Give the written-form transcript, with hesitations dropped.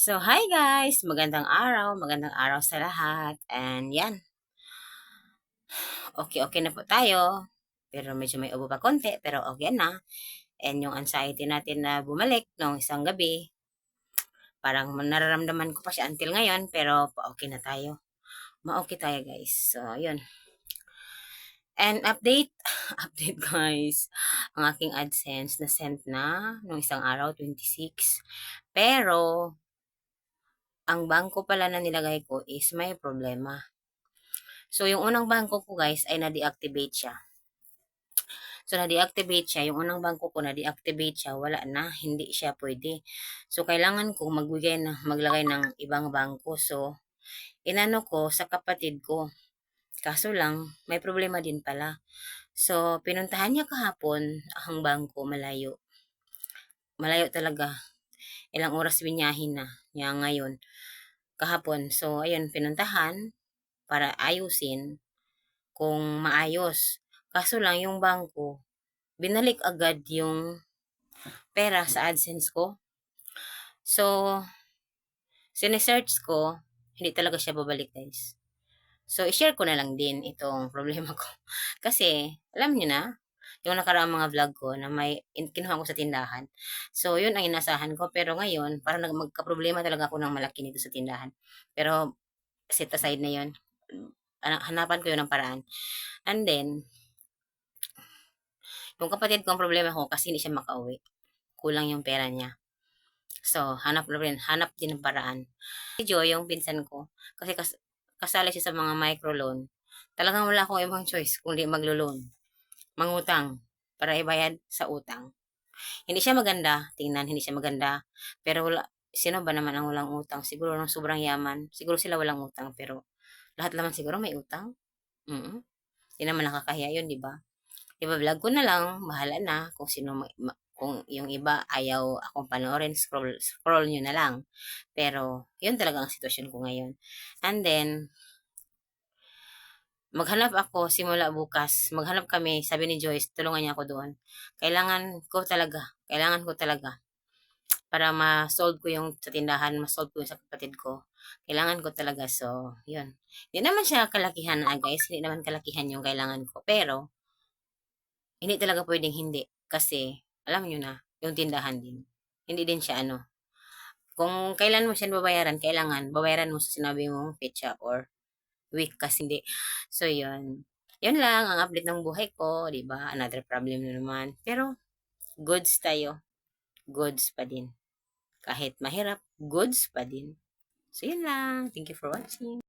So, hi guys! Magandang araw sa lahat. And yan, okay na po tayo. Pero medyo may ubo pa konti, pero okay na. And yung anxiety natin na bumalik nung isang gabi, parang nararamdaman ko pa siya until ngayon, pero okay na tayo. Ma-okay tayo guys. So, yun. And update guys, ang aking AdSense na sent na nung isang araw, 26. Pero, ang bangko pala na nilagay ko is may problema. So, yung unang bangko ko guys ay na-deactivate siya. So, na-deactivate siya. Yung unang bangko ko na-deactivate siya. Wala na. Hindi siya pwede. So, kailangan ko maglagay ng ibang bangko. So, inano ko sa kapatid ko. Kaso lang, may problema din pala. So, pinuntahan niya kahapon ang bangko malayo. Malayo talaga. Ilang oras binyahin na niya ngayon. Kahapon. So, ayun, pinuntahan para ayusin kung maayos. Kaso lang, yung bangko, binalik agad yung pera sa AdSense ko. So, sinesearch ko, hindi talaga siya babalik guys. So, i-share ko na lang din itong problema ko. Kasi, alam niyo na, yung nakaraang mga vlog ko na kinuha ko sa tindahan. So, yun ang inasahan ko. Pero ngayon, parang magka-problema talaga ako ng malaki nito sa tindahan. Pero, set aside na yun. Hanapan ko yun ng paraan. And then, yung kapatid ko ang problema ko kasi hindi siya makauwi. Kulang yung pera niya. So, hanap din ng paraan. Si Joy, yung pinsan ko, kasi kasali siya sa mga microloan. Talagang wala akong ibang choice kundi maglo-loan. Mangutang para ibayad sa utang. Hindi siya maganda, tingnan, hindi siya maganda. Pero wala, sino ba naman ang walang utang? Siguro nung sobrang yaman. Siguro sila walang utang, pero lahat naman siguro may utang. Hindi naman nakakahiya yun, di ba? Iba-vlog ko na lang, bahala na kung kung yung iba ayaw akong panoorin, scroll nyo na lang. Pero, yun talaga ang sitwasyon ko ngayon. And then, maghanap ako simula bukas. Maghanap kami, sabi ni Joyce, tulungan niya ako doon. Kailangan ko talaga para ma-solve ko yung sa tindahan, ma-solve ko yung sa kapatid ko. Kailangan ko talaga. So, yun. Hindi naman siya kalakihan na guys. Hindi naman kalakihan yung kailangan ko. Pero, hindi talaga pwedeng hindi. Kasi, alam nyo na, yung tindahan din. Hindi din siya ano. Kung kailan mo siya babayaran, kailangan babayaran mo sa sinabi mong petsa or week kasi hindi. So, yun. Yun lang ang update ng buhay ko, di ba? Another problem na naman. Pero, goods tayo. Goods pa din. Kahit mahirap, goods pa din. So, yun lang. Thank you for watching.